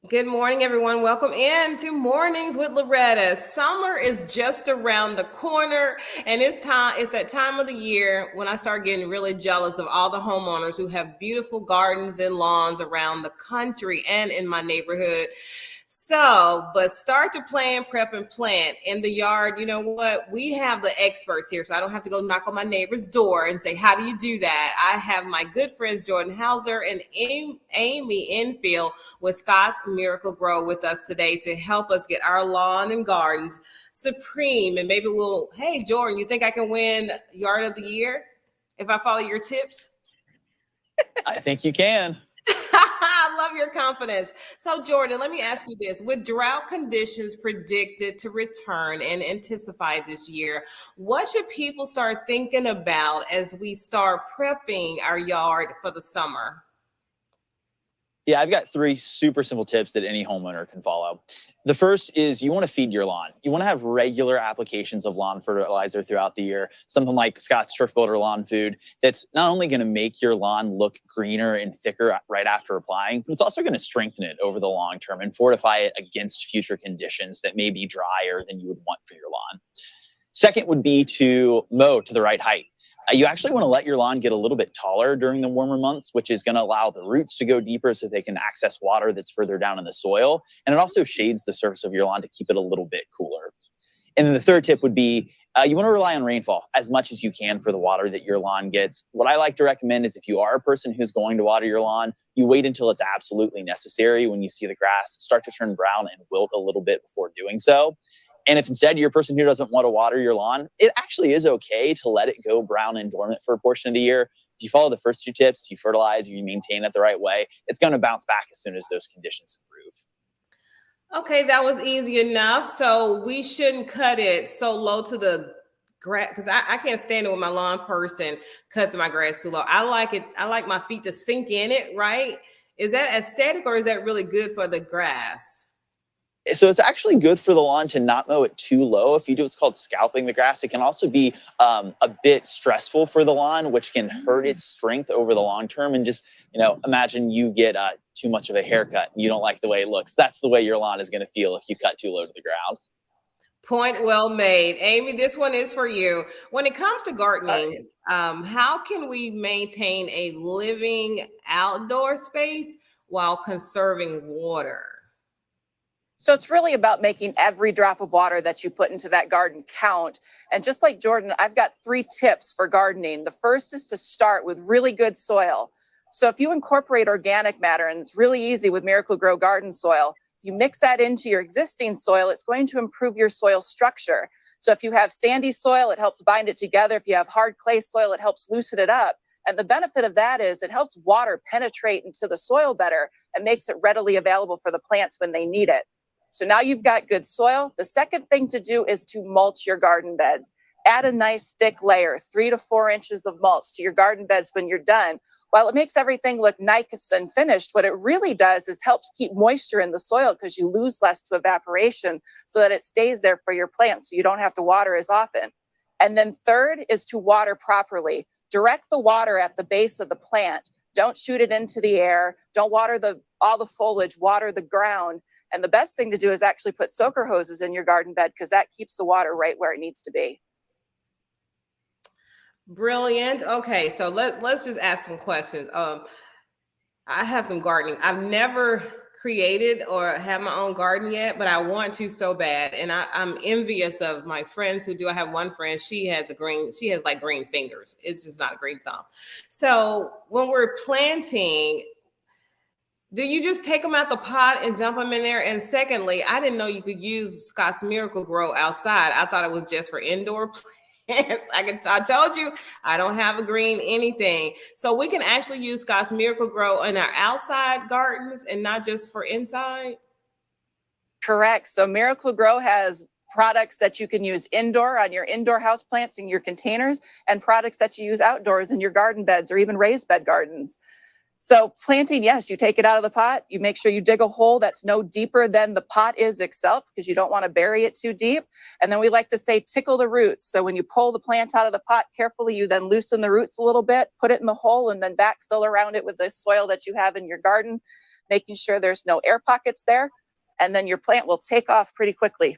Good morning, everyone. Welcome in to Mornings with Loretta. Summer is just around the corner, and it's that time of the year when I start getting really jealous of all the homeowners who have beautiful gardens and lawns around the country and in my neighborhood. But start to plan, prep, and plant in the yard. You know what? We have the experts here, so I don't have to go knock on my neighbor's door and say, "How do you do that?" I have my good friends Jordan Hauser and Amy Enfield with Scott's Miracle Grow with us today to help us get our lawn and gardens supreme. And maybe hey, Jordan, you think I can win Yard of the Year if I follow your tips? I think you can. I love your confidence. So, Jordan, let me ask you this. With drought conditions predicted to return and intensify this year, what should people start thinking about as we start prepping our yard for the summer? Yeah, I've got 3 super simple tips that any homeowner can follow. The first is you want to feed your lawn. You want to have regular applications of lawn fertilizer throughout the year, something like Scott's Turf Builder Lawn Food that's not only going to make your lawn look greener and thicker right after applying, but it's also going to strengthen it over the long term and fortify it against future conditions that may be drier than you would want for your lawn. Second would be to mow to the right height. You actually want to let your lawn get a little bit taller during the warmer months, which is going to allow the roots to go deeper so they can access water that's further down in the soil. And it also shades the surface of your lawn to keep it a little bit cooler. And then the third tip would be you want to rely on rainfall as much as you can for the water that your lawn gets. What I like to recommend is if you are a person who's going to water your lawn, you wait until it's absolutely necessary when you see the grass start to turn brown and wilt a little bit before doing so. And if instead you're a person who doesn't want to water your lawn, it actually is okay to let it go brown and dormant for a portion of the year. If you follow the first 2 tips, you fertilize, you maintain it the right way, it's going to bounce back as soon as those conditions improve. Okay, that was easy enough. So we shouldn't cut it so low to the grass because I can't stand it when my lawn person cuts my grass too low. I like it. I like my feet to sink in it, right? Is that aesthetic or is that really good for the grass? So it's actually good for the lawn to not mow it too low. If you do what's called scalping the grass, it can also be a bit stressful for the lawn, which can hurt its strength over the long term. And just, imagine you get too much of a haircut and you don't like the way it looks. That's the way your lawn is going to feel if you cut too low to the ground. Point well made. Amy, this one is for you. When it comes to gardening, how can we maintain a living outdoor space while conserving water? So it's really about making every drop of water that you put into that garden count. And just like Jordan, I've got 3 tips for gardening. The first is to start with really good soil. So if you incorporate organic matter, and it's really easy with Miracle-Gro garden soil, if you mix that into your existing soil, it's going to improve your soil structure. So if you have sandy soil, it helps bind it together. If you have hard clay soil, it helps loosen it up. And the benefit of that is it helps water penetrate into the soil better and makes it readily available for the plants when they need it. So now you've got good soil. The second thing to do is to mulch your garden beds. Add a nice thick layer, 3 to 4 inches of mulch to your garden beds when you're done. While it makes everything look nice and finished, what it really does is helps keep moisture in the soil because you lose less to evaporation so that it stays there for your plants so you don't have to water as often. And then third is to water properly. Direct the water at the base of the plant. Don't shoot it into the air. Don't water all the foliage, water the ground. And the best thing to do is actually put soaker hoses in your garden bed because that keeps the water right where it needs to be. Brilliant. Okay, so let's just ask some questions. I have some gardening. I've never created or have my own garden yet, but I want to so bad. And I'm envious of my friends who do. I have one friend, she has like green fingers. It's just not a green thumb. So when we're planting, do you just take them out the pot and dump them in there? And secondly, I didn't know you could use Scott's Miracle-Gro outside. I thought it was just for indoor plants. I told you I don't have a green anything. So we can actually use Scott's Miracle-Gro in our outside gardens and not just for inside? Correct. So Miracle-Gro has products that you can use indoor on your indoor house plants in your containers and products that you use outdoors in your garden beds or even raised bed gardens. So planting, yes, you take it out of the pot. You make sure you dig a hole that's no deeper than the pot is itself, because you don't want to bury it too deep. And then we like to say tickle the roots. So when you pull the plant out of the pot carefully, you then loosen the roots a little bit, put it in the hole, and then backfill around it with the soil that you have in your garden, making sure there's no air pockets there. And then your plant will take off pretty quickly.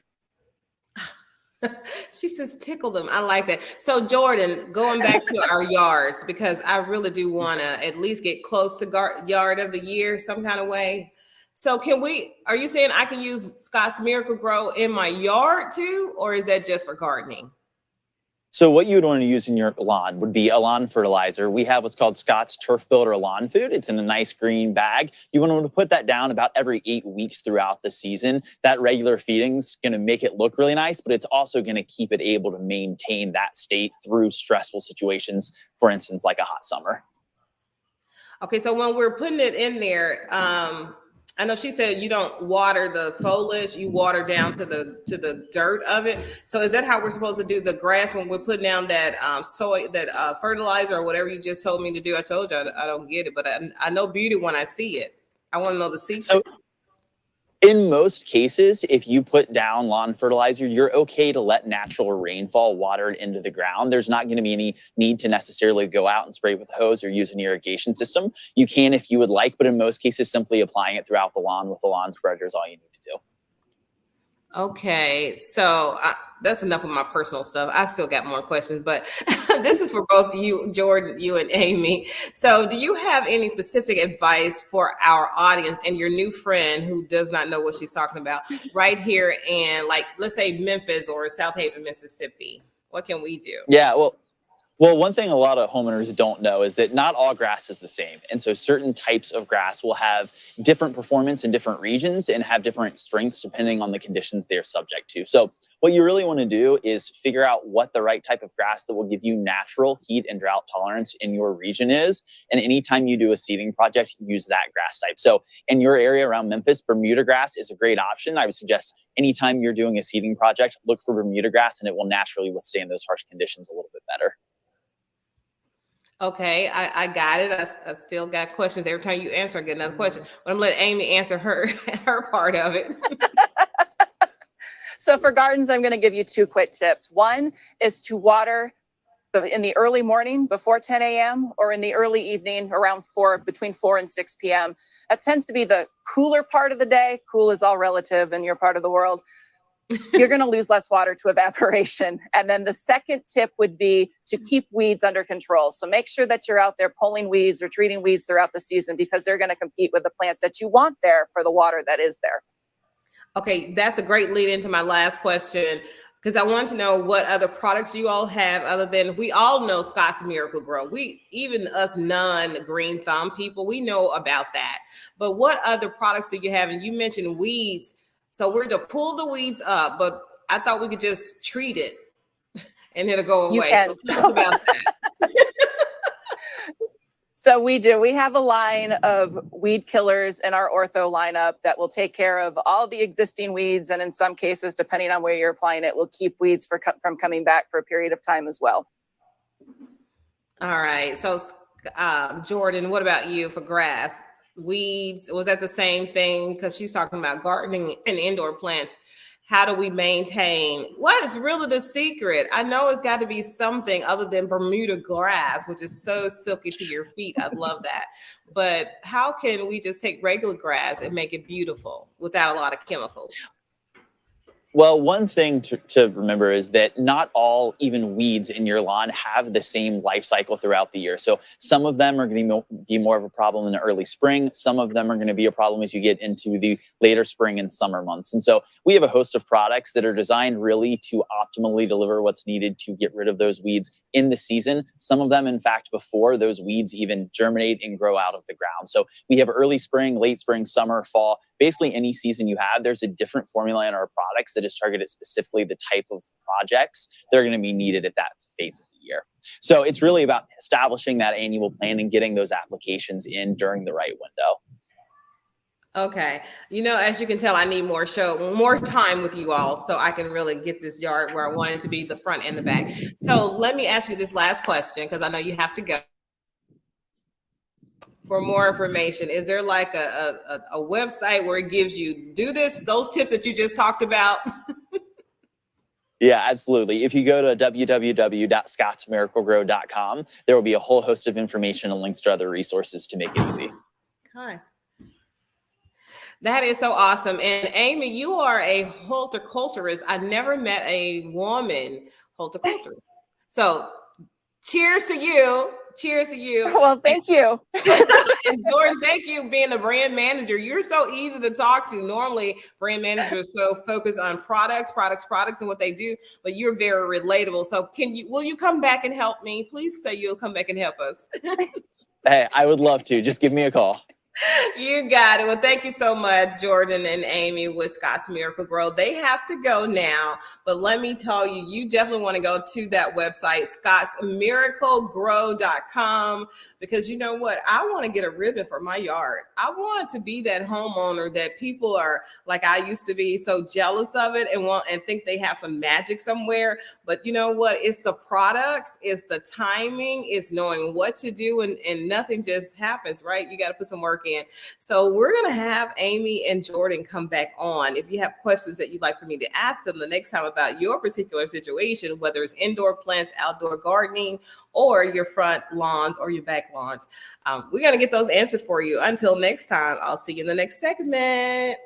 She says tickle them. I like that. So Jordan, going back to our yards, because I really do want to at least get close to yard of the year some kind of way. So are you saying I can use Scott's Miracle-Gro in my yard too? Or is that just for gardening? So what you would want to use in your lawn would be a lawn fertilizer. We have what's called Scott's Turf Builder Lawn Food. It's in a nice green bag. You want to put that down about every 8 weeks throughout the season. That regular feeding's going to make it look really nice, but it's also going to keep it able to maintain that state through stressful situations, for instance, like a hot summer. Okay, so when we're putting it in there, I know she said you don't water the foliage, you water down to the dirt of it. So is that how we're supposed to do the grass when we're putting down that fertilizer or whatever you just told me to do? I told you I don't get it, but I know beauty when I see it. I want to know the secret. So in most cases, if you put down lawn fertilizer, you're okay to let natural rainfall water it into the ground. There's not going to be any need to necessarily go out and spray with a hose or use an irrigation system. You can if you would like, but in most cases, simply applying it throughout the lawn with a lawn spreader is all you need to do. Okay, so that's enough of my personal stuff. I still got more questions, but this is for both you, Jordan, you and Amy. So do you have any specific advice for our audience and your new friend who does not know what she's talking about right here in, like, let's say Memphis or South Haven, Mississippi? What can we do? Yeah, well, one thing a lot of homeowners don't know is that not all grass is the same. And so certain types of grass will have different performance in different regions and have different strengths depending on the conditions they're subject to. So what you really want to do is figure out what the right type of grass that will give you natural heat and drought tolerance in your region is. And anytime you do a seeding project, use that grass type. So in your area around Memphis, Bermuda grass is a great option. I would suggest anytime you're doing a seeding project, look for Bermuda grass, and it will naturally withstand those harsh conditions a little bit better. Okay, I got it. I still got questions. Every time you answer, I get another question. But I'm gonna let Amy answer her part of it. So for gardens, I'm going to give you 2 quick tips. One is to water in the early morning before 10 a.m. or in the early evening around between 4 and 6 p.m. That tends to be the cooler part of the day. Cool is all relative in your part of the world. You're going to lose less water to evaporation. And then the second tip would be to keep weeds under control. So make sure that you're out there pulling weeds or treating weeds throughout the season, because they're going to compete with the plants that you want there for the water that is there. Okay, that's a great lead into my last question, because I want to know what other products you all have other than, we all know Scott's Miracle-Gro. Even us non-green thumb people, we know about that. But what other products do you have? And you mentioned weeds. So we're to pull the weeds up, but I thought we could just treat it and it'll go away. You can. So tell us about that. So we do. We have a line of weed killers in our ortho lineup that will take care of all the existing weeds. And in some cases, depending on where you're applying it, will keep weeds from coming back for a period of time as well. All right. So Jordan, what about you for grass? Weeds, was that the same thing? Because she's talking about gardening and indoor plants. How do we maintain? What is really the secret? I know it's got to be something other than Bermuda grass, which is so silky to your feet. I love that. But how can we just take regular grass and make it beautiful without a lot of chemicals? Well, one thing to remember is that not all even weeds in your lawn have the same life cycle throughout the year. So some of them are going to be more of a problem in the early spring. Some of them are going to be a problem as you get into the later spring and summer months. And so we have a host of products that are designed really to optimally deliver what's needed to get rid of those weeds in the season. Some of them, in fact, before those weeds even germinate and grow out of the ground. So we have early spring, late spring, summer, fall. Basically any season you have, there's a different formula in our products that is targeted specifically the type of projects that are going to be needed at that phase of the year. So it's really about establishing that annual plan and getting those applications in during the right window. Okay. You know, as you can tell, I need more time with you all so I can really get this yard where I want it to be, the front and the back. So let me ask you this last question, because I know you have to go. for more information? Is there like a website where it gives you those tips that you just talked about? Yeah, absolutely. If you go to www.scottsmiraclegrow.com, there will be a whole host of information and links to other resources to make it easy. Okay. That is so awesome. And Amy, you are a horticulturist. I never met a woman horticulturist. So cheers to you. Cheers to you. Well, thank you. And Jordan, thank you being a brand manager. You're so easy to talk to. Normally, brand managers are so focused on products, and what they do, but you're very relatable. So will you come back and help me? Please say you'll come back and help us. Hey, I would love to. Just give me a call. You got it. Well, thank you so much, Jordan and Amy with Scott's Miracle-Gro. They have to go now, but let me tell you, you definitely want to go to that website, ScottsMiracle-Gro.com, because you know what? I want to get a ribbon for my yard. I want to be that homeowner that people are, like I used to be, so jealous of it and think they have some magic somewhere. But you know what? It's the products, it's the timing, it's knowing what to do, and nothing just happens, right? You got to put some work in. So we're going to have Amy and Jordan come back on. If you have questions that you'd like for me to ask them the next time about your particular situation, whether it's indoor plants, outdoor gardening, or your front lawns or your back lawns, we're going to get those answered for you. Until next time, I'll see you in the next segment.